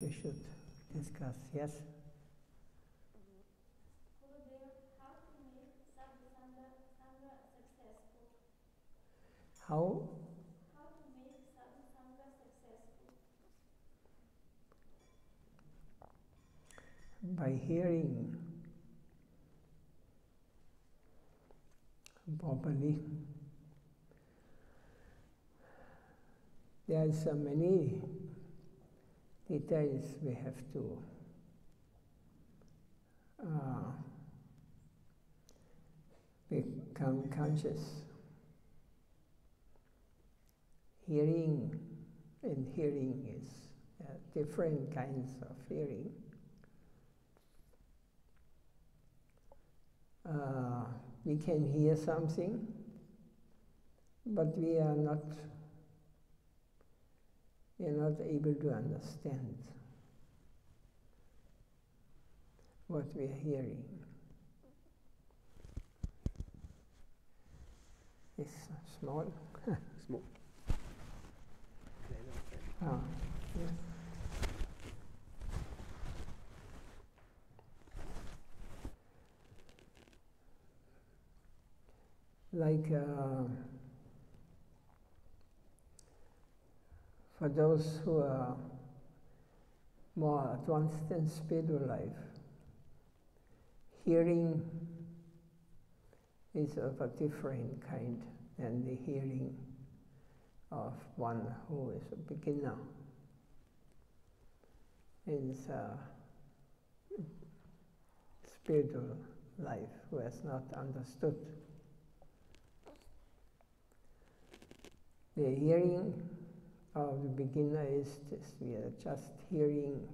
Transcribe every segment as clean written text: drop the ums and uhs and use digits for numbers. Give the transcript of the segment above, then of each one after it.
We should discuss, yes? Over there, how to make Sadhaka successful? How? How to make Sadhaka successful? By hearing properly. There are so many details we have to become conscious. Hearing and hearing is different kinds of hearing. We can hear something, but we are not able to understand what we are hearing. It's small. Small. Ah, yes. Like for those who are more advanced in spiritual life, hearing is of a different kind than the hearing of one who is a beginner in spiritual life, who has not understood. The hearing of the beginner is this: we are just hearing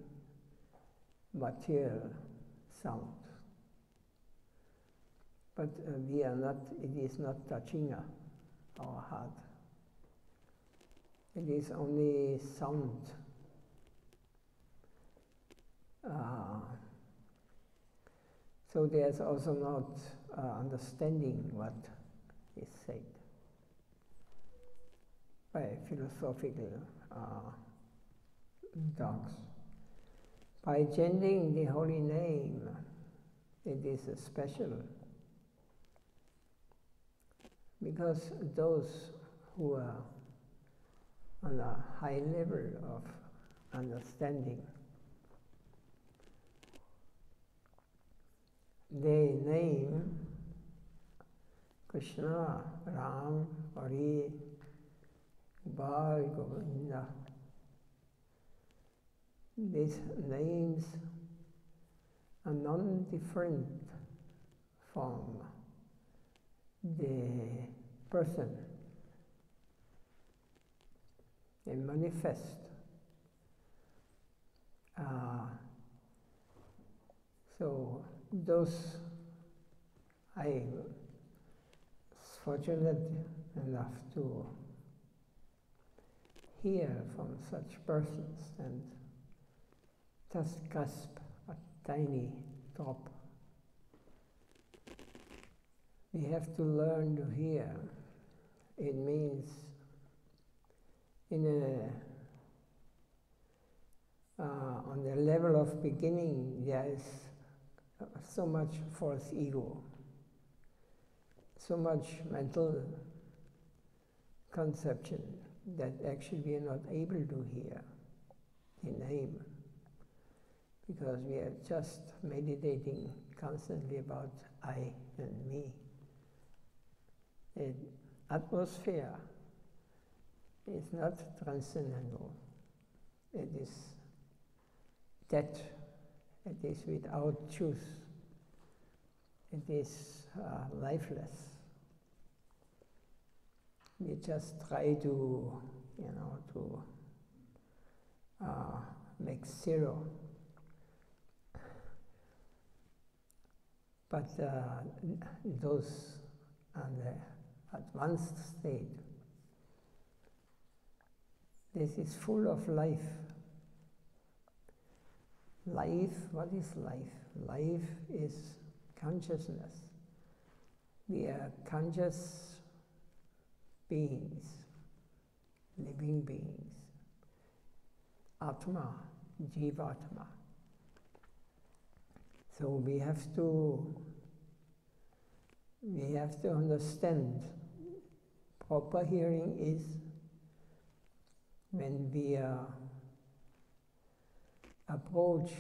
material sound. But it is not touching our heart. It is only sound. So there's also not understanding what is said by philosophical talks. By chanting the holy name, it is special, because those who are on a high level of understanding, they name Krishna, Ram, Hari, Govinda. These names are non-different from the person. They manifest. So those I was fortunate enough to hear from such persons and just grasp a tiny drop. We have to learn to hear. It means on the level of beginning, there is so much false ego, so much mental conception that actually we are not able to hear the name, because we are just meditating constantly about I and me. The atmosphere is not transcendental. It is dead. It is without truth. It is lifeless. We just try to make zero. But those on the advanced state, this is full of life. Life, what is life? Life is consciousness. We are conscious beings, living beings. Atma Jivatma. So we have to understand, proper hearing is when we approach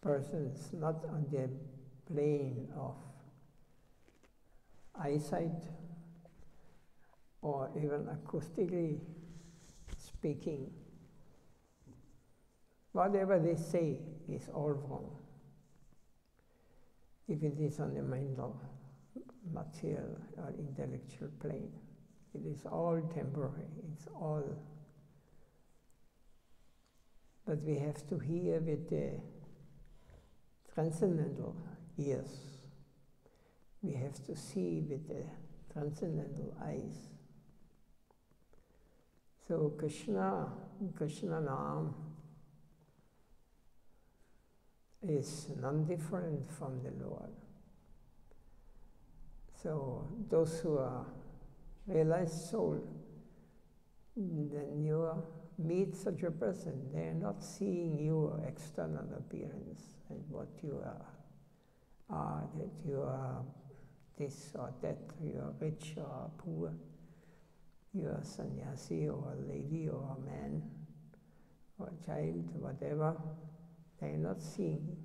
persons not on the plane of eyesight or even acoustically speaking. Whatever they say is all wrong. If it is on the mental, material, or intellectual plane, it is all temporary, it's all. But we have to hear with the transcendental ears. We have to see with the transcendental eyes. So Krishna Nam is non-different from the Lord. So those who are realized soul, then you meet such a person, they are not seeing your external appearance and what you are, that you are this or that, you are rich or poor, you are sannyasi or a lady or a man or a child, whatever. They are not seeing.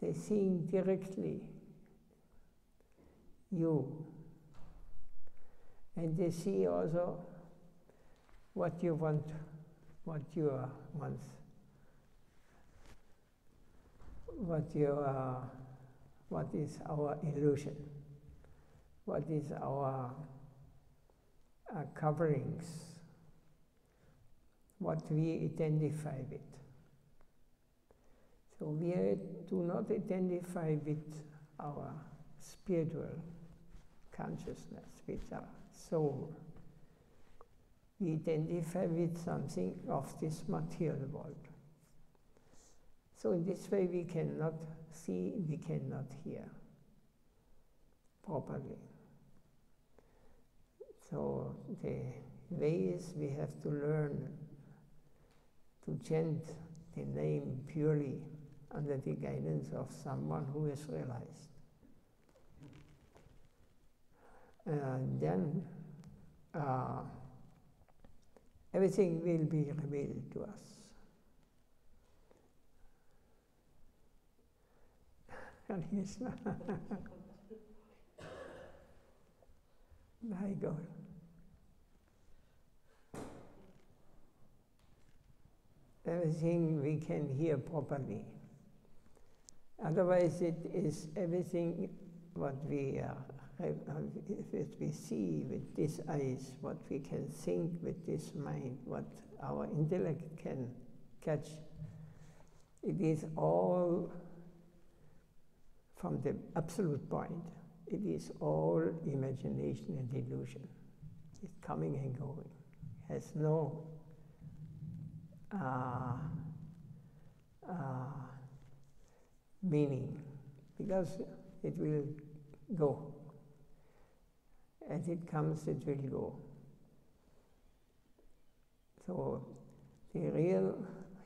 They're seeing directly you. And they see also what you want, what you are once, what is our illusion, what is our coverings, what we identify with. So we do not identify with our spiritual consciousness, with our soul. We identify with something of this material world. So in this way we cannot see, we cannot hear properly. So the way is we have to learn to chant the name purely under the guidance of someone who is realized. Then everything will be revealed to us. Krishna. My God. Everything we can hear properly. Otherwise, it is everything what we see with these eyes, what we can think with this mind, what our intellect can catch. It is all from the absolute point. It is all imagination and illusion. It's coming and going. Has no meaning, because it will go. As it comes, it will go. So the real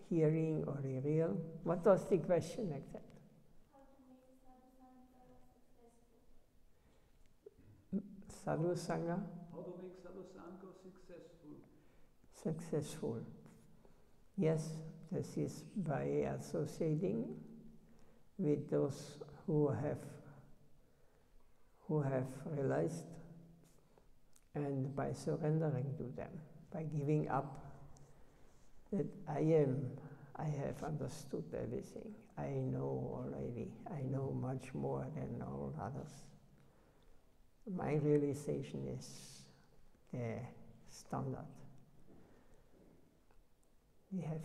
hearing or the real, what was the question exactly? How to make sadhu sangha successful? Sadhu Sangha? How to make Sadhu Sangha successful? Successful. Yes, this is by associating with those who have realized, and by surrendering to them, by giving up that I have understood everything. I know already. I know much more than all others. My realization is the standard. We have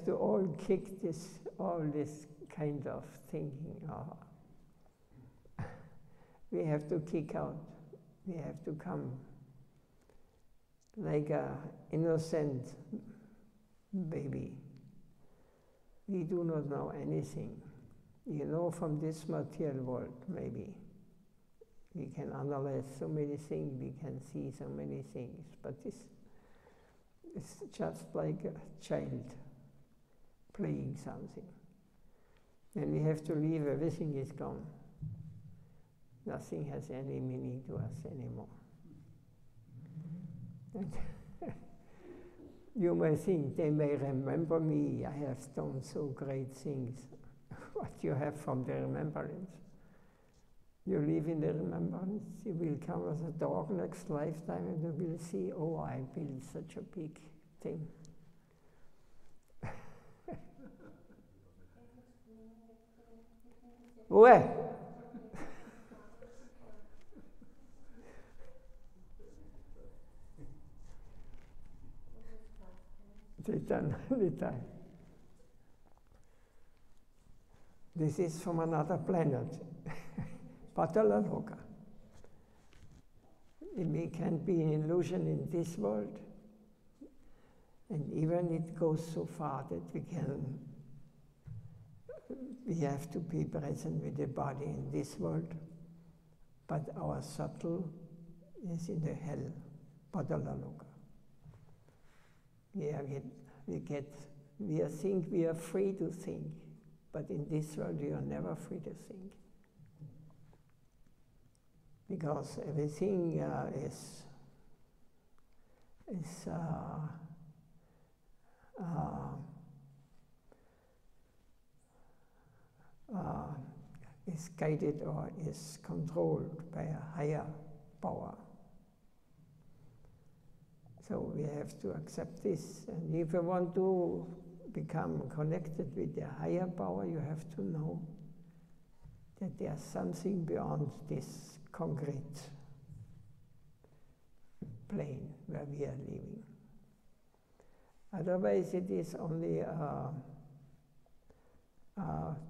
to all kick all this kind of thinking. We have to kick out. We have to come like an innocent baby. We do not know anything. You know from this material world, maybe. We can analyze so many things, we can see so many things, but this is just like a child playing something. And we have to leave, everything is gone. Nothing has any meaning to us anymore. And you may think they may remember me, I have done so great things. What you have from the remembrance? You live in the remembrance, you will come as a dog next lifetime and you will see, oh, I built such a big thing. Where? This is from another planet, Patalaloka. We can be an illusion in this world, and even it goes so far that we have to be present with the body in this world, but our subtle is in the hell, Patalaloka. We think we are free to think, but in this world we are never free to think. Because everything is guided or is controlled by a higher power. So we have to accept this. And if you want to become connected with the higher power, you have to know that there's something beyond this concrete plane where we are living. Otherwise, it is only a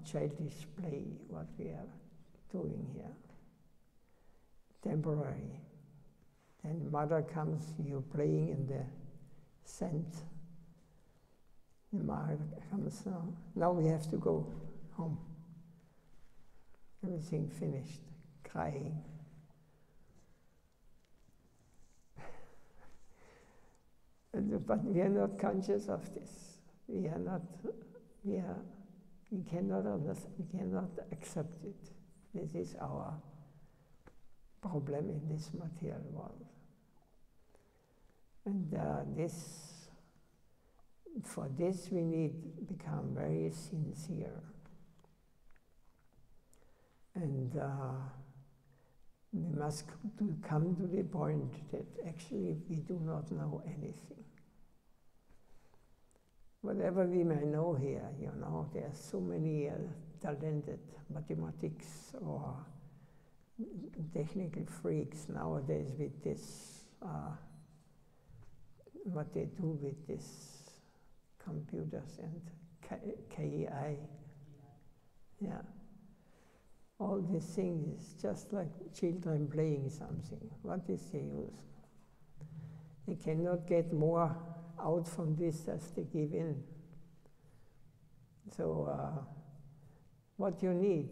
childish play, what we are doing here. Temporary. Then mother comes, you're playing in the sand. The mother comes now. Now we have to go home. Everything finished. Crying. But we are not conscious of this. We cannot understand, we cannot accept it. This is our problem in this material world. And for this we need to become very sincere. And we must come to the point that actually we do not know anything. Whatever we may know here, there are so many talented mathematics or technical freaks nowadays with this, what they do with these computers and KI. Yeah. All these things is just like children playing something. What is the use? They cannot get more out from this as they give in. So what you need?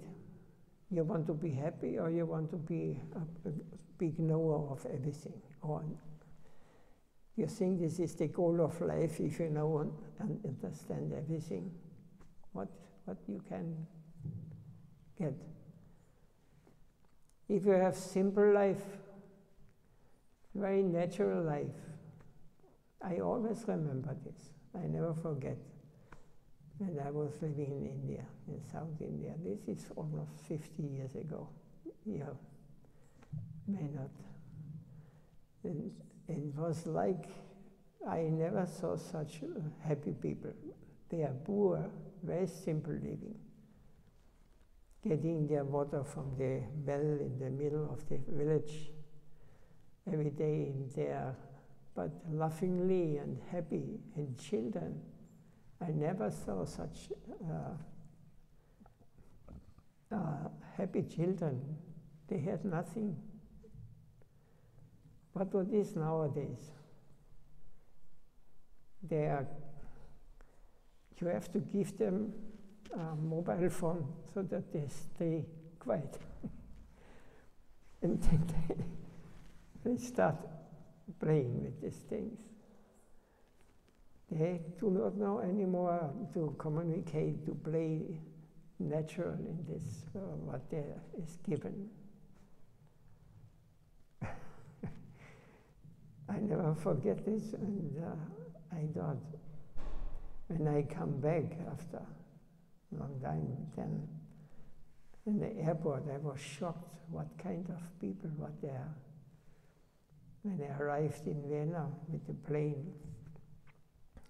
You want to be happy, or you want to be a big knower of everything? Or you think this is the goal of life if you know and understand everything? What you can get? If you have simple life, very natural life, I always remember this. I never forget. When I was living in India, in South India, this is almost 50 years ago. You may not. And it was like I never saw such happy people. They are poor, very simple living. Getting their water from the well in the middle of the village every day in there, but laughingly and happy. And children, I never saw such happy children. They had nothing. What it is nowadays? You have to give them a mobile phone so that they stay quiet. And then they start playing with these things. They do not know anymore to communicate, to play natural in this, what there is given. I never forget this, and I thought, when I come back after a long time, then in the airport I was shocked what kind of people were there. When I arrived in Vienna with the plane,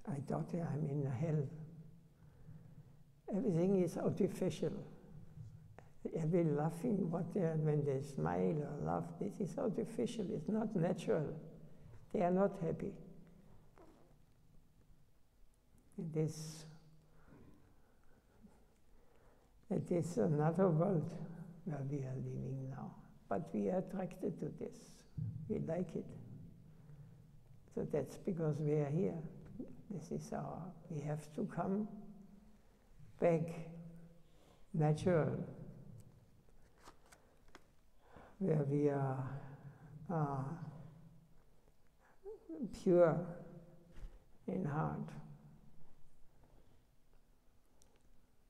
I thought I'm in hell. Everything is artificial. Every laughing, when they smile or laugh, this is artificial, it's not natural. They are not happy. It is another world where we are living now. But we are attracted to this. We like it. So that's because we are here. We have to come back natural, where we are pure in heart.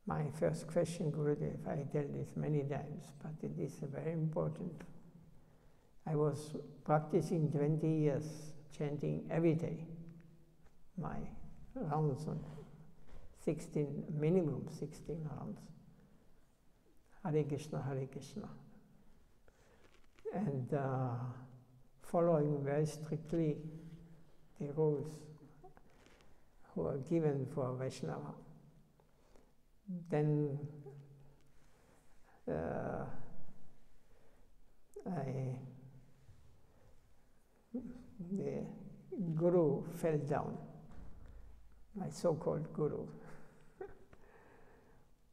My first question, Gurudev, I tell this many times, but it is very important. I was practicing 20 years, chanting every day. My rounds on minimum 16 rounds. Hare Krishna, Hare Krishna. And following very strictly the rules who are given for Vaishnava. Then the Guru fell down, my so-called Guru.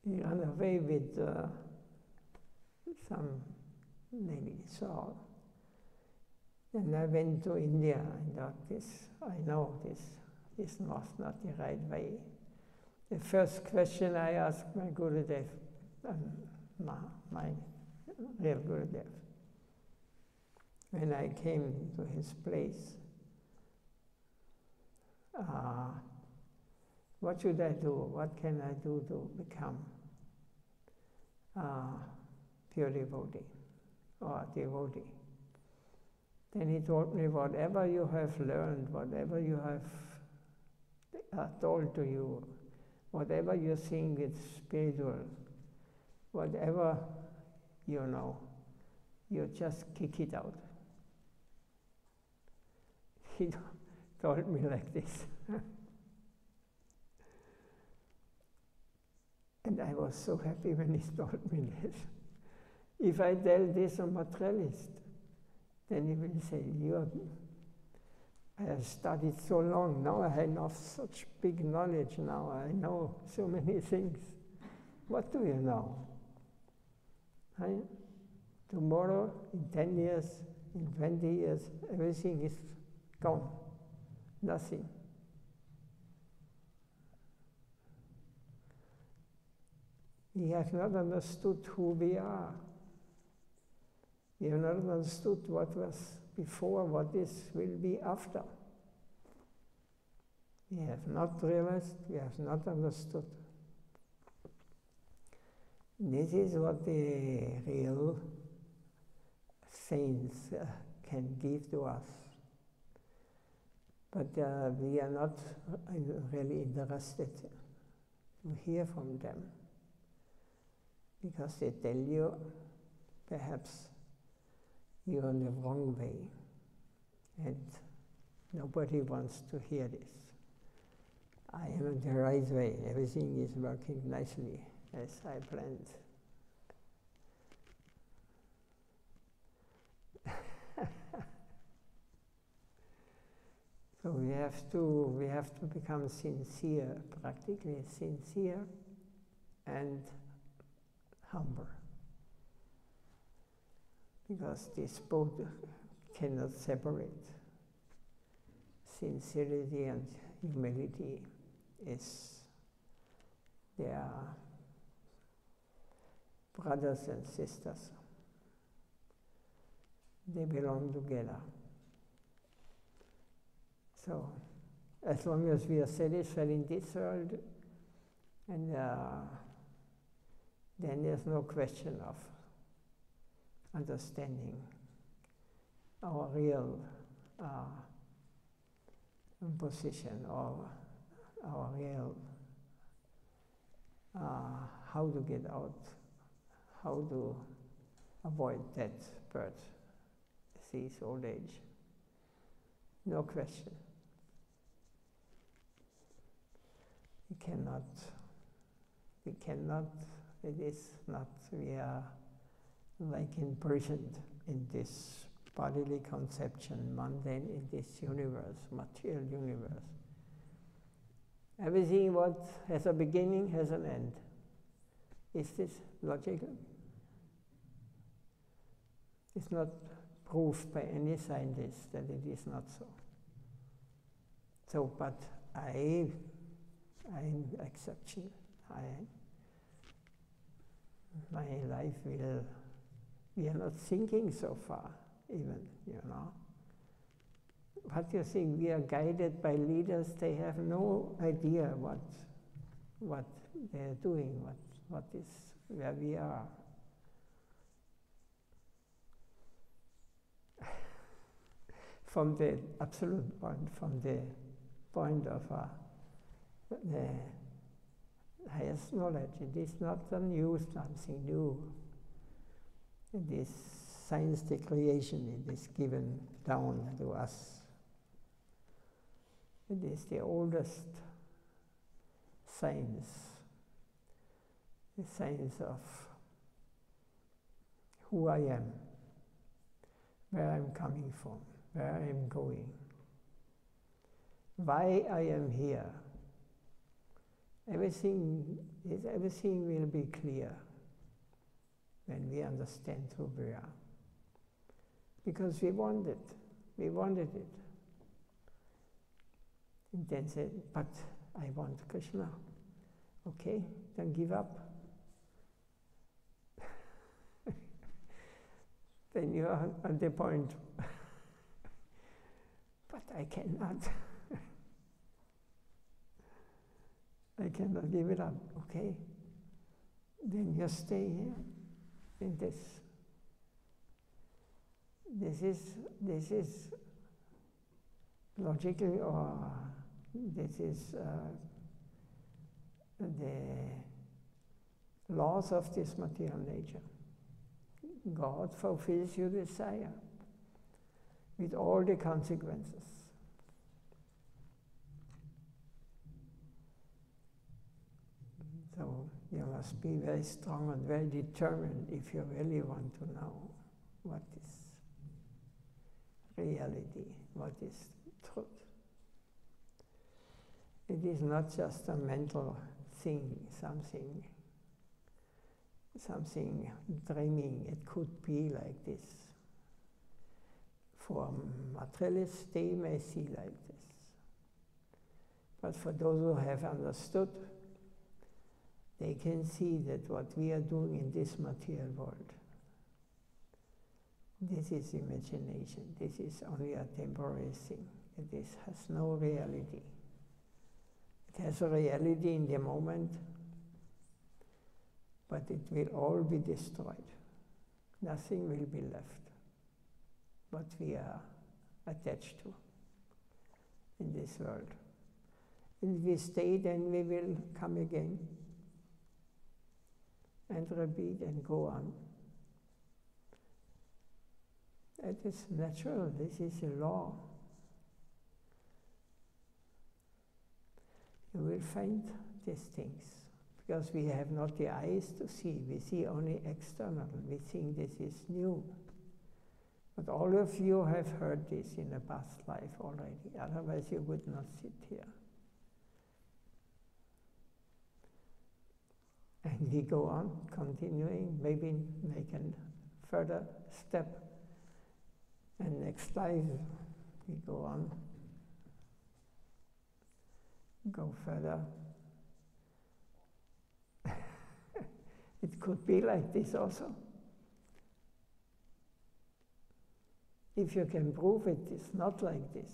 He ran away with some lady, so then I went to India. I thought I know this was not the right way. The first question I asked my Gurudev, my real Gurudev, when I came to his place, what should I do? What can I do to become pure devotee or devotee? Then he told me, whatever you have learned, whatever you have told to you, whatever you think is spiritual, whatever you know, you just kick it out. He told me like this. And I was so happy when he told me this. If I tell this a materialist, then he will say, I have studied so long, now I have such big knowledge now, I know so many things. What do you know? Right? Tomorrow, in 10 years, in 20 years, everything is gone. Nothing. We have not understood who we are. We have not understood what was before, what will be after. We have not realized, we have not understood. This is what the real saints can give to us. But we are not really interested to hear from them, because they tell you, perhaps, you're on the wrong way, and nobody wants to hear this. I am on the right way, everything is working nicely as I planned. So we have to become sincere, practically sincere and humble. Because these both cannot separate. Sincerity and humility they are brothers and sisters. They belong together. So, as long as we are satisfied in this world, and then there's no question of understanding our real position, or our real how to get out, how to avoid death, birth, disease, old age. No question. We cannot, it is not, we are like imprisoned in this bodily conception, mundane, in this universe, material universe. Everything what has a beginning has an end. Is this logical? It's not proved by any scientist that it is not so. So, but I'm exception. My life will, we are not thinking so far, even, you know. What you think, we are guided by leaders, they have no idea what they're doing, what is, where we are. From the absolute point, from the point of the highest knowledge, it is not something new. It is science, the creation, it is given down to us. It is the oldest science, the science of who I am, where I'm coming from, where I'm going, why I am here. Everything will be clear when we understand who we are. Because we wanted it. And then said, but I want Krishna. Okay, then give up. Then you are at the point, but I cannot. I cannot give it up. Okay, then you stay here in this. This is logical, or this is the laws of this material nature. God fulfills your desire with all the consequences. So you must be very strong and very determined if you really want to know what is reality, what is truth. It is not just a mental thing, something dreaming. It could be like this. For materialists, they may see like this. But for those who have understood, they can see that what we are doing in this material world, this is imagination. This is only a temporary thing. This has no reality. It has a reality in the moment, but it will all be destroyed. Nothing will be left what we are attached to in this world. And if we stay, then we will come again and repeat and go on. It is natural. This is a law. You will find these things because we have not the eyes to see. We see only external. We think this is new. But all of you have heard this in a past life already. Otherwise you would not sit here. And we go on, continuing, maybe make a further step. And next life, we go on, go further. It could be like this also. If you can prove it is not like this,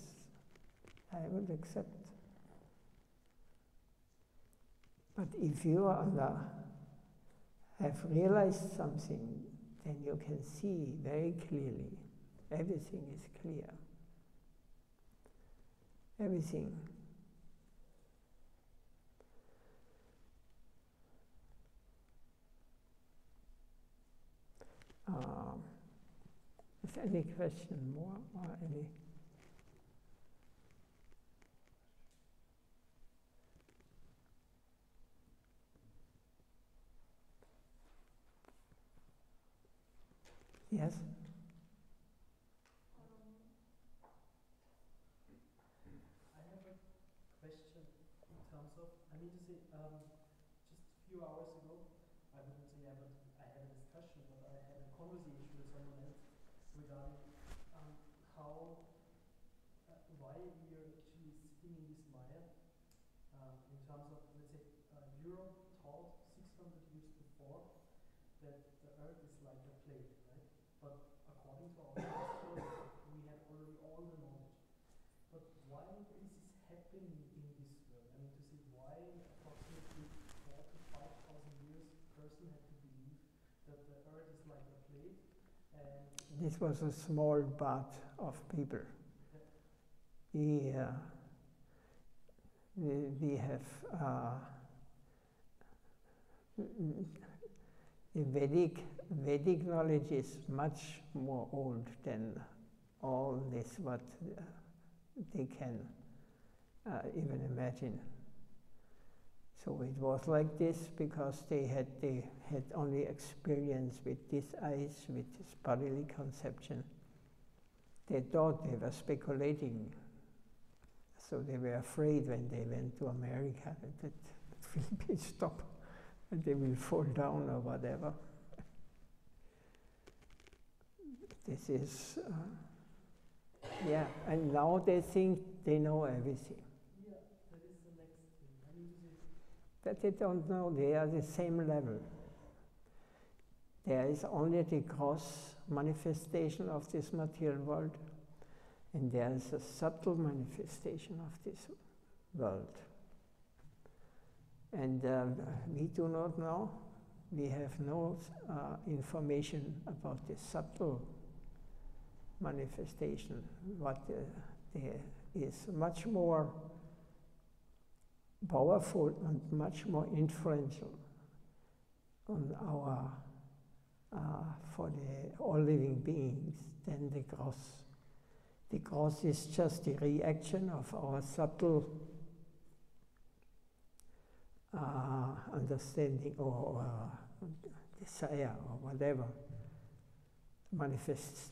I would accept. But if you have realized something, then you can see very clearly. Everything is clear. Everything. Is there any question more or any? Yes? I have a question in terms of, I mean to say, just a few hours ago, I wouldn't say I had a discussion, but I had a conversation with someone else regarding how, why we are actually sitting in this Maya, in terms of, let's say, Europe taught 600 years before that the earth is like a plate, right? But according to our masters, we had already all the knowledge. But why this is happening in this world? I mean to say, why approximately 4,000 to 5,000 years a person had to believe that the earth is like a plate? And this was a small part of people. We have the Vedic knowledge is much more old than all this what they can even imagine. So it was like this because they had only experience with this eyes, with this bodily conception. They thought they were speculating. So they were afraid when they went to America that it will be stopped and they will fall down or whatever. This is, yeah, and now they think they know everything. yeah, that is the next thing. I mean to say, That they don't know, they are the same level. There is only the gross manifestation of this material world, and there is a subtle manifestation of this world. And we do not know, we have no information about the subtle manifestation, what there is much more powerful and much more influential on our, for the all living beings than the gross. The gross is just the reaction of our subtle understanding or desire or whatever. Manifests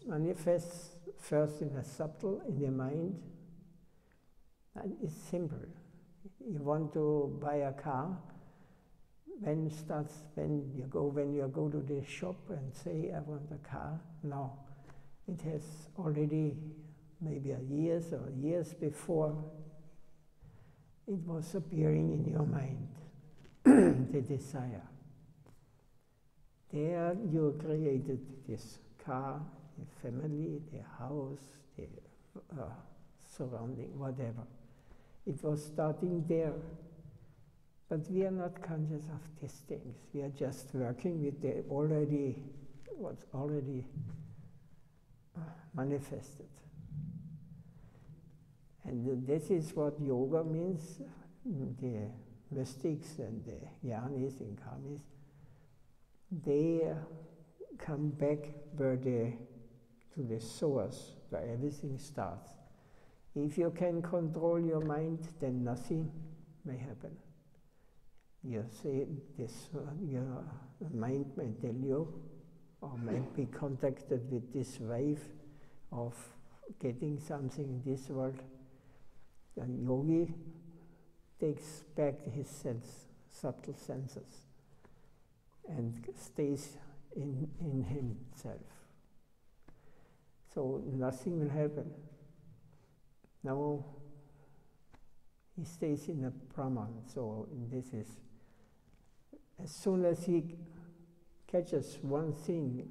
first in the subtle, in the mind, and it's simple. You want to buy a car, when you go to the shop and say, I want a car? No. It has already maybe years before it was appearing in your mind, the desire. There you created this car, the family, the house, the surrounding, whatever. It was starting there. But we are not conscious of these things. We are just working with what's already manifested. And this is what yoga means. The mystics and the jnanis and karmis, they come back to the source, where everything starts. If you can control your mind, then nothing may happen. You say this, your mind may tell you, or might be contacted with this wave of getting something in this world. The yogi takes back his subtle senses, and stays in himself. So nothing will happen. Now he stays in a Brahman. So this is, as soon as he catches one thing,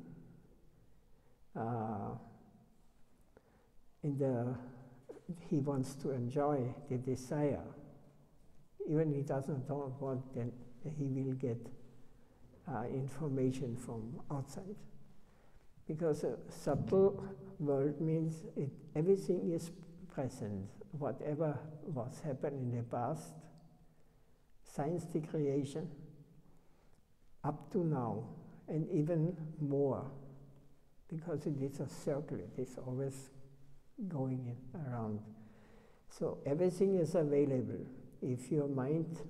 he wants to enjoy the desire. Even he doesn't want, then he will get information from outside. Because a subtle world means everything is present. Whatever was happened in the past, since the creation, up to now, and even more, because it is a circle, it is always going around. So everything is available. If your mind,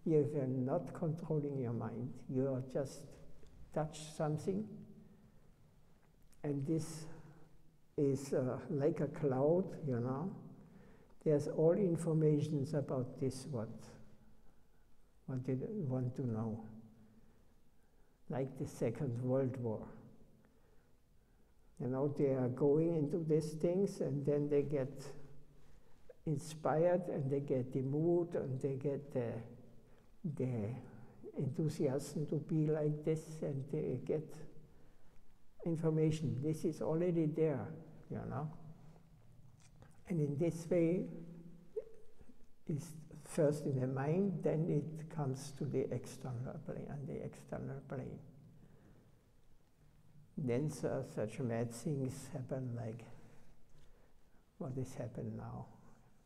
if you're not controlling your mind, you are just touch something, and this is like a cloud, you know. There's all informations about this, what they want to know. Like the Second World War. You know, they are going into these things, and then they get inspired, and they get the mood, and they get the enthusiasm to be like this, and they get information. This is already there, you know. And in this way, it's first in the mind, then it comes to the external plane, and the external plane. Then such mad things happen, like what is happened now.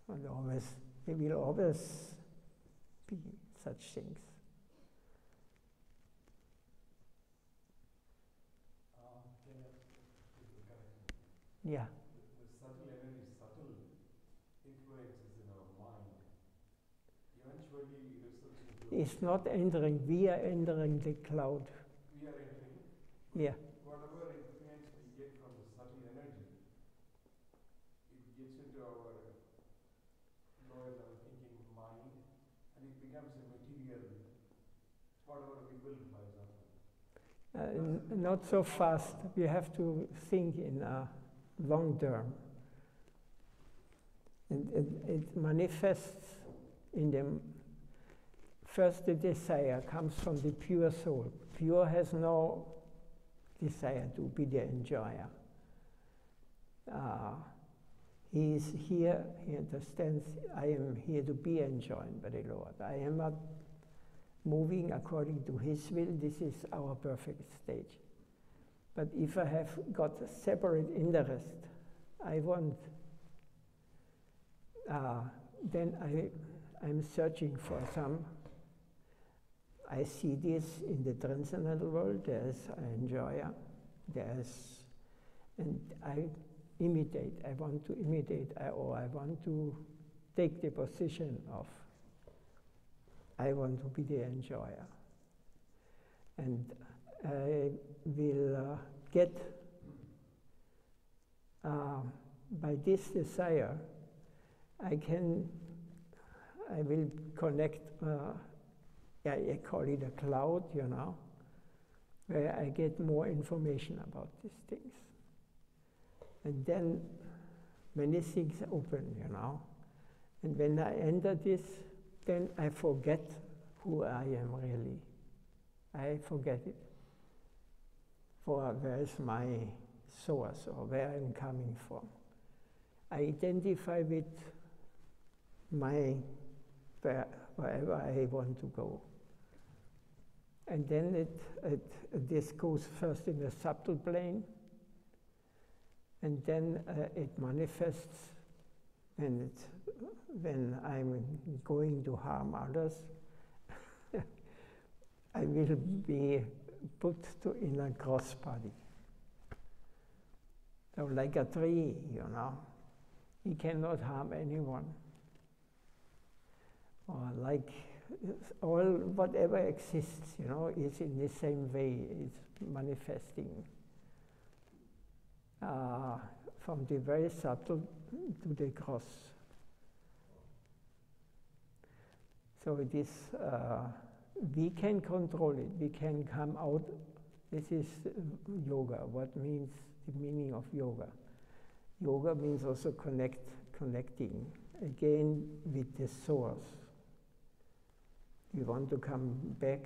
And there will always be such things. Yeah. The subtle energy, subtle influences in our mind, eventually results into... It's not entering, we are entering the cloud. We are entering? Yeah. Whatever influence we get from the subtle energy, it gets into our lower level thinking mind, and it becomes a material, whatever we build, for example. Not so fast. We have to think in long term. And it manifests in them. First, the desire comes from the pure soul. Pure has no desire to be the enjoyer. He is here, he understands, I am here to be enjoyed by the Lord. I am not moving according to His will. This is our perfect stage. But if I have got a separate interest, I want, then I'm searching for some. I see this in the transcendental world. There's an enjoyer, and I imitate. I want to imitate, or I want to take the position of, I want to be the enjoyer. And I will get, by this desire, I will connect, I call it a cloud, you know, where I get more information about these things. And then many things open, you know. And when I enter this, then I forget who I am really. I forget it. For where is my source, or where I'm coming from? I identify with wherever I want to go. And then this goes first in the subtle plane, and then it manifests when I'm going to harm others. I will be put in a cross body. So like a tree, you know, he cannot harm anyone. Or like whatever exists, you know, is in the same way, it's manifesting from the very subtle to the gross. So it is, we can control it, we can come out. This is yoga. What means the meaning of yoga? Yoga means also connecting again with the source. We want to come back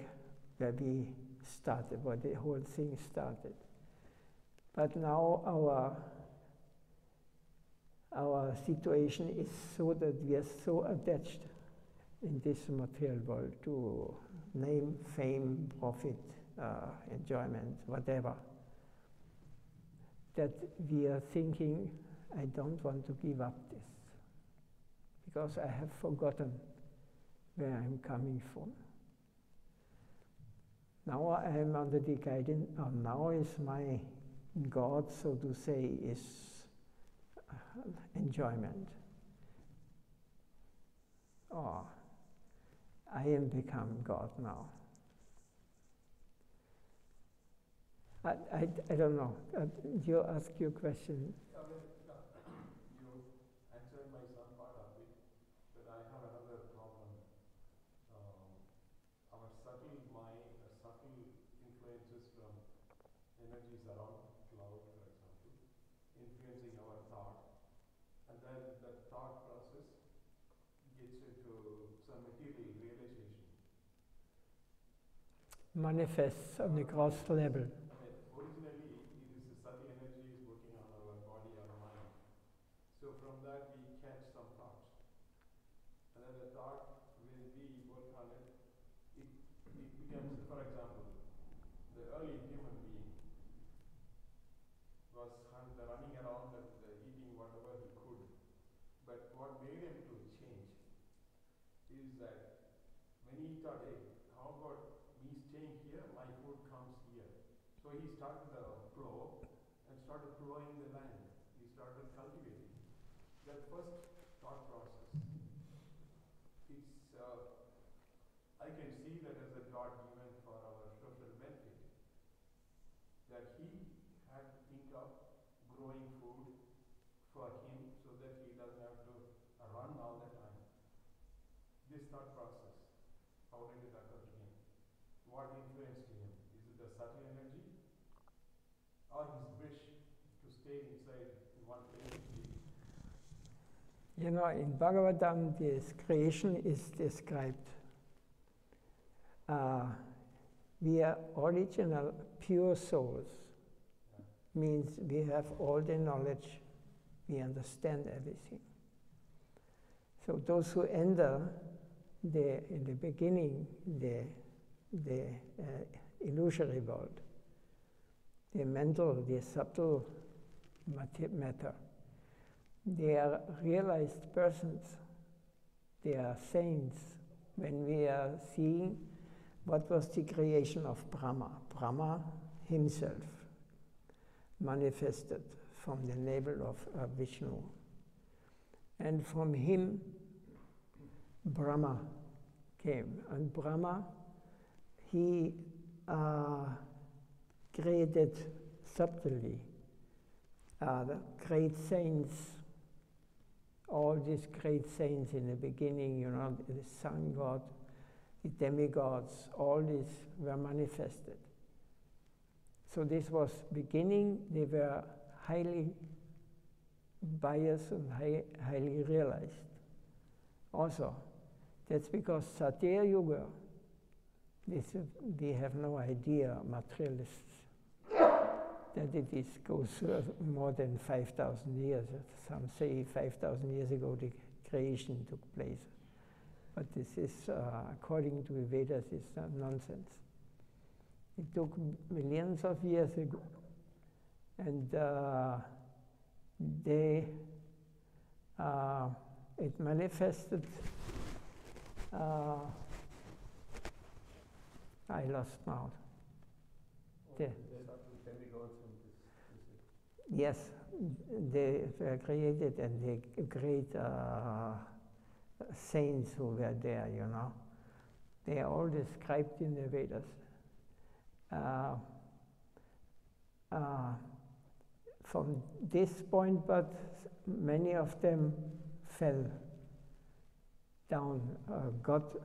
where we started, where the whole thing started. But now our situation is so that we are so attached in this material world to name, fame, profit, enjoyment, whatever, that we are thinking, I don't want to give up this, because I have forgotten where I'm coming from. Now I am under the guidance, now is my God, so to say, is enjoyment. Oh, I am become God now. I don't know. You ask your question. You answered my some part of it, but I have another problem. Our subtle mind, subtle influences from energies around cloud, for example, influencing our thought, and then that thought process gets into some material realization. Manifests on the gross level. Originally, it is a subtle energy is working on our body or mind. So from that we catch some thoughts. And then the thought, when we work on it, it becomes, for example, the early human being was running around and eating whatever he could. But what made him to change is that when he thought, hey, how about me staying here, my food comes here. So he started the plow and started plowing the land. He started cultivating. That first thought process, it's, I can see that as a God given for our social benefit. That he had to think of growing food for him so that he doesn't have to run all the time. This thought process, how did it occur to him? What influenced him? Is it the subtle energy? Or his wish to stay inside in one place? You know, in Bhagavatam, this creation is described. We are original, pure souls. Means we have all the knowledge, we understand everything. So those who enter in the beginning, the illusory world, the mental, the subtle matter, they are realized persons, they are saints. When we are seeing what was the creation of Brahma, Brahma himself manifested from the navel of Vishnu. And from him, Brahma came. And Brahma, he created subtly the great saints, all these great saints in the beginning, you know, the sun god, the demigods, all these were manifested. So this was beginning, they were highly biased and highly realized. Also, that's because Satya Yuga, we have no idea, materialists, that it goes more than 5,000 years. Some say 5,000 years ago the creation took place. But this is, according to the Vedas, is nonsense. It took millions of years ago. And it manifested, I lost now. Yes, they were created, and the great saints who were there, you know. They are all described in the Vedas. From this point, but many of them fell down, got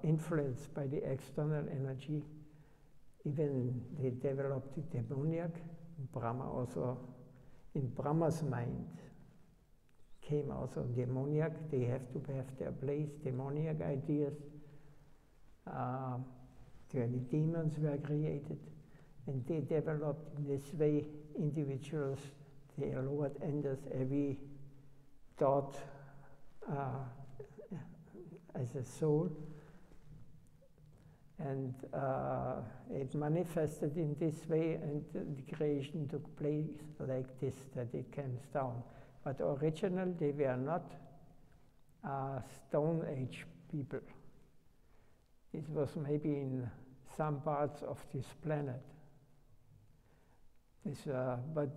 influenced by the external energy. Even they developed the demoniac. Brahma also, in Brahma's mind, came also demoniac. They have to have their place, demoniac ideas. The demons were created, and they developed in this way individuals. They lowered enders every thought as a soul, and it manifested in this way, and the creation took place like this, that it comes down. But originally they were not Stone Age people. It was maybe in some parts of this planet. But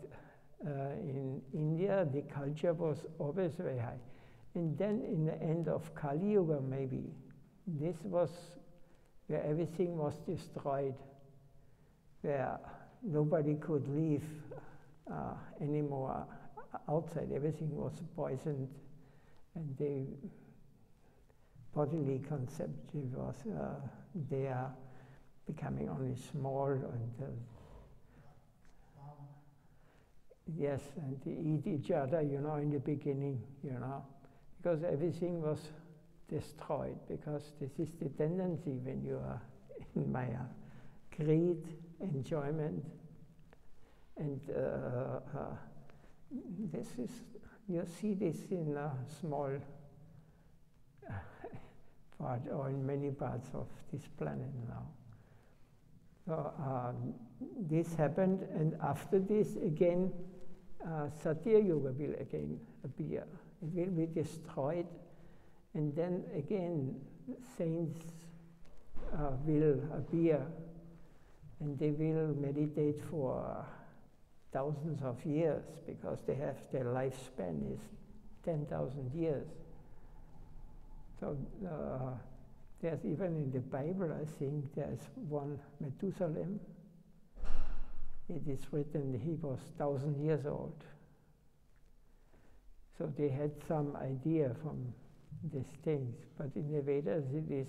in India, the culture was always very high. And then in the end of Kali Yuga, maybe, this was where everything was destroyed, where nobody could live anymore outside. Everything was poisoned, and the bodily concept was they are becoming only small, and yes, and they eat each other, in the beginning, because everything was destroyed, because this is the tendency when you are in Maya, greed, enjoyment, and this is, you see this in a small part, or in many parts of this planet now. So this happened, and after this again, Satya Yuga will again appear. It will be destroyed, and then again saints will appear, and they will meditate for thousands of years, because they have their lifespan is 10,000 years. So there's even in the Bible, I think, there's one Methuselah. It is written he was 1,000 years old. So they had some idea from these things, but in the Vedas it is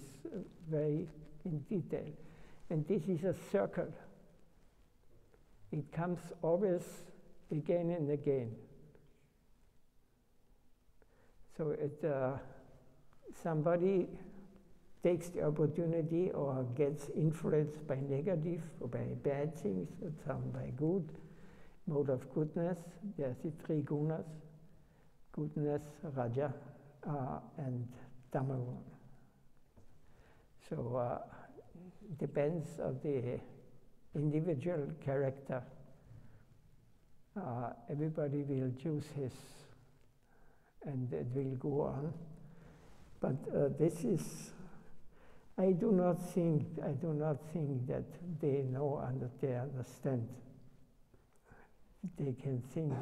very in detail. And this is a circle. It comes always again and again. So somebody takes the opportunity or gets influenced by negative or by bad things, and some by good, mode of goodness. There's the three gunas: goodness, raja, and tamagun. So depends on the individual character. Everybody will choose his, and it will go on. But this is, I do not think that they know and they understand. They can think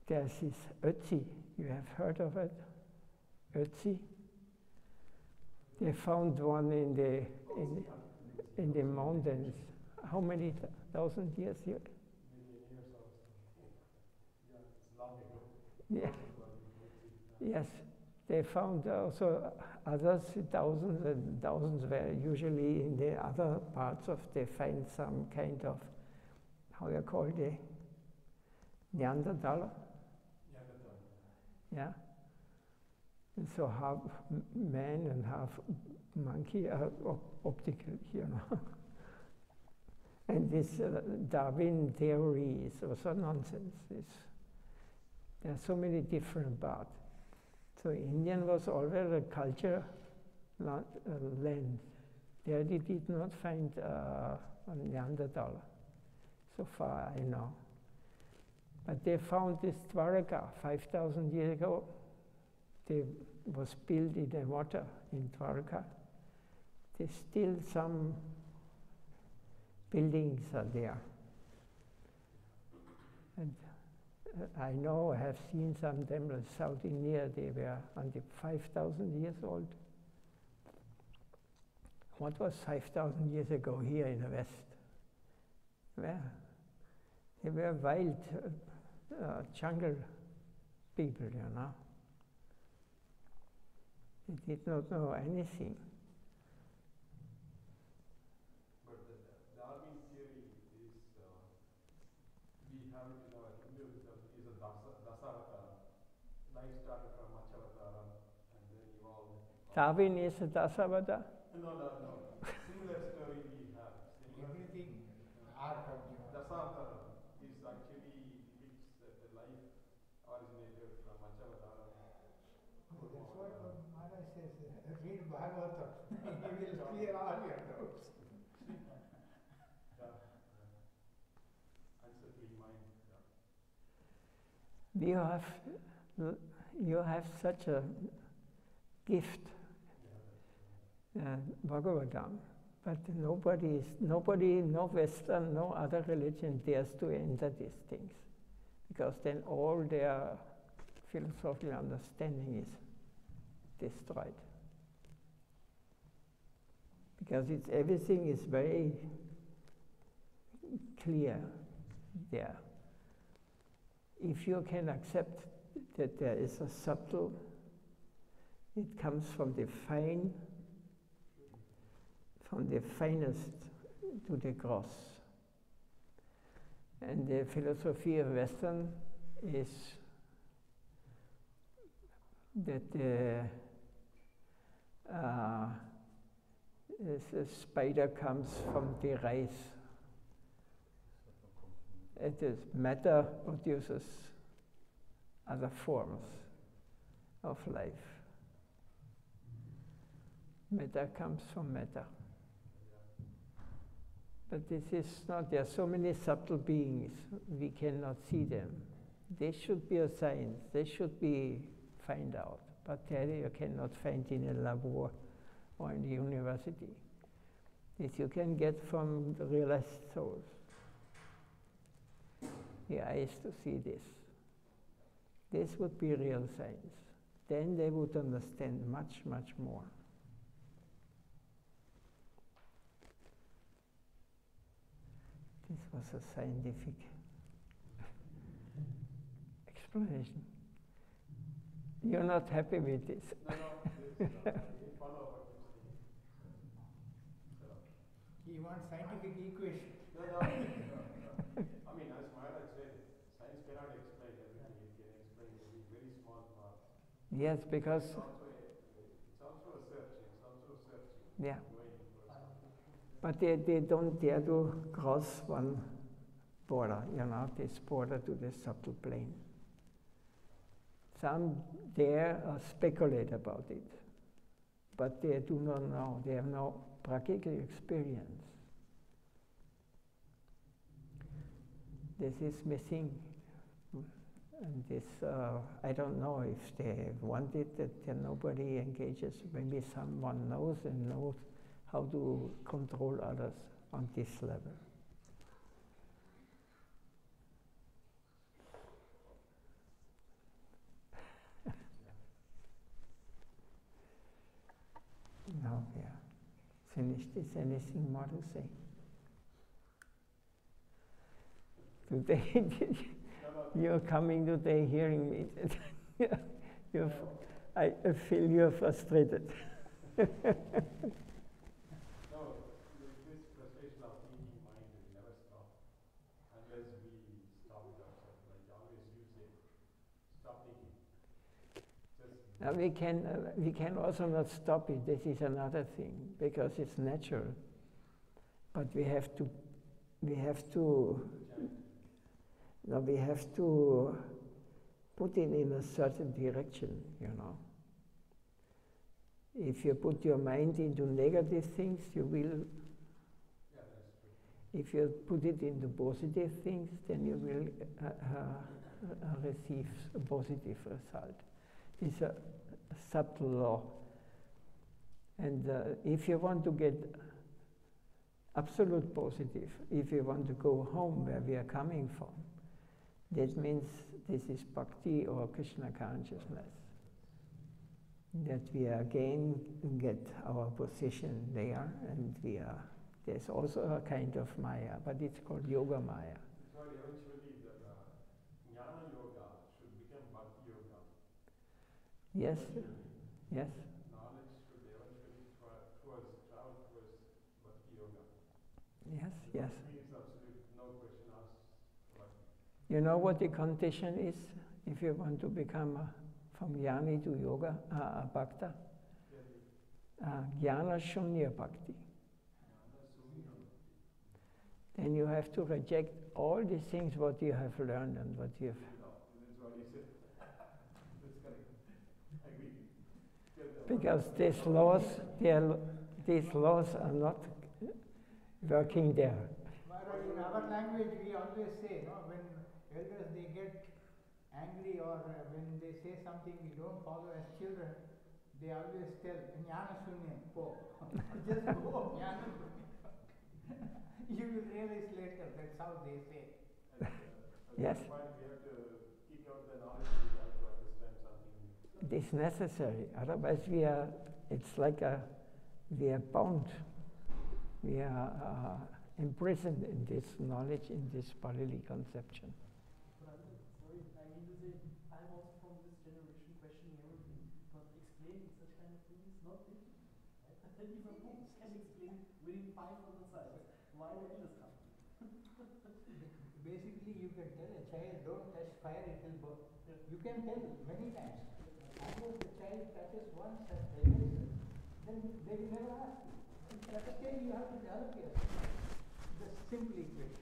there's this Ötzi, you have heard of it? Ötzi? They found one in the mountains. How many thousand years here? Yeah. Yes, they found also others, thousands and thousands, where usually in the other parts of they find some kind of, how you call it, Neanderthal? Yeah. And so half man and half monkey are optical, And this Darwin theory is also nonsense. There are so many different parts. So Indian was always a culture land. There they did not find a Neanderthal, so far I know. But they found this Dwaraka 5,000 years ago. They was built in the water in Dwaraka. There's still some buildings are there. And I know, I have seen some temples, South India, they were until 5,000 years old. What was 5,000 years ago here in the West? Where? They were wild jungle people, They did not know anything. But the Darwin theory is, we have it in our Hindu wisdom, is a Dasavata. Life started from Machavata and then evolved. Darwin is a Dasavata? No. Similar story we have. Everything. Dasavata is actually, originated from Machavataram. That's what Maharaj says, read Bhagavatam, he will clear all your doubts. Unsettling mind. You have such a gift, Bhagavatam, but nobody, no Western, no other religion dares to enter these things, because then all their philosophical understanding is destroyed. Because everything is very clear there. If you can accept that there is a subtle, it comes from the finest to the gross. And the philosophy of Western is that the spider comes from the rice. It is matter produces other forms of life. Matter comes from matter. But this is not, there are so many subtle beings, we cannot see them. They should be a science, they should be found out, but there you cannot find in a lab or in the university. This you can get from the realized souls. The eyes to see this. This would be real science. Then they would understand much, much more. This was a scientific explanation. You're not happy with this? No, this didn't follow what you're saying. So, He wants scientific equation. no. I mean, as Maharaj said, science cannot explain everything. It can explain maybe very small parts. Yes, because It's also a searching. yeah. Going for something. But they don't dare to cross one border, this border to the subtle plane. Some dare speculate about it, but they do not know. They have no practical experience. This is missing. And this, I don't know if they want it, that nobody engages. Maybe someone knows and knows how to control others on this level. Now we are finished. Is anything more to say? Today, you're coming today hearing me. I feel you're frustrated. No, this frustration of thinking mind will never stop unless we stop it ourselves. Like always you say, stop thinking. Just We can also not stop it. This is another thing, because it's natural. But we have to put it in a certain direction, If you put your mind into negative things, you will. yeah, that's true. If you put it into positive things, then you will receive a positive result. It's a subtle law. And if you want to get absolute positive, if you want to go home where we are coming from, that means this is Bhakti or Krishna consciousness. That we again get our position there, and there's also a kind of Maya, but it's called Yoga Maya. So eventually the Jnana Yoga should become Bhakti Yoga. Yes, yes. Knowledge should eventually travel towards Bhakti Yoga. Yes, yes. Bhakti is absolute, no question asked. Bhakti. You know what the condition is if you want to become from Jnani to Yoga, Bhakta? Jnana Shunya Bhakti. Then you have to reject all these things what you have learned and what you have. That's what he said. because these laws are not working there. Maharaj, in our language, we always say, no, when elders they get angry or when they say something we don't follow as children, they always tell, Jnana Shunyam, go. Just go, Jnana Shunyam. You will realize later, that's how they say. Yes. We have to kick out the knowledge, we have to understand something. It is necessary, otherwise it's like we are bound. We are imprisoned in this knowledge, in this bodily conception. But sorry, I mean to say, I'm also from this generation questioning everything, but explaining such kind of things is not difficult. Right? Even books can explain within 500 sides why the elders come. Basically, you can tell a child, don't touch fire, it will burn. You can tell many times. Unless the child touches once and realizes, then they will never ask you. At a stage, you have to develop yourself. Just simple equation.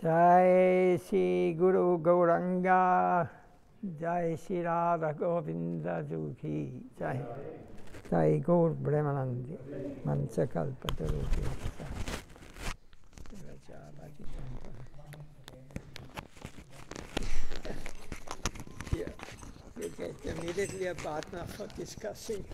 Jai Shri Guru Gauranga, Jai Shri Radha Govinda Duki, Jai Jai Gaur Brahmanandi, Manchakalpa Tarupi. Yeah, you get immediately a partner for discussing.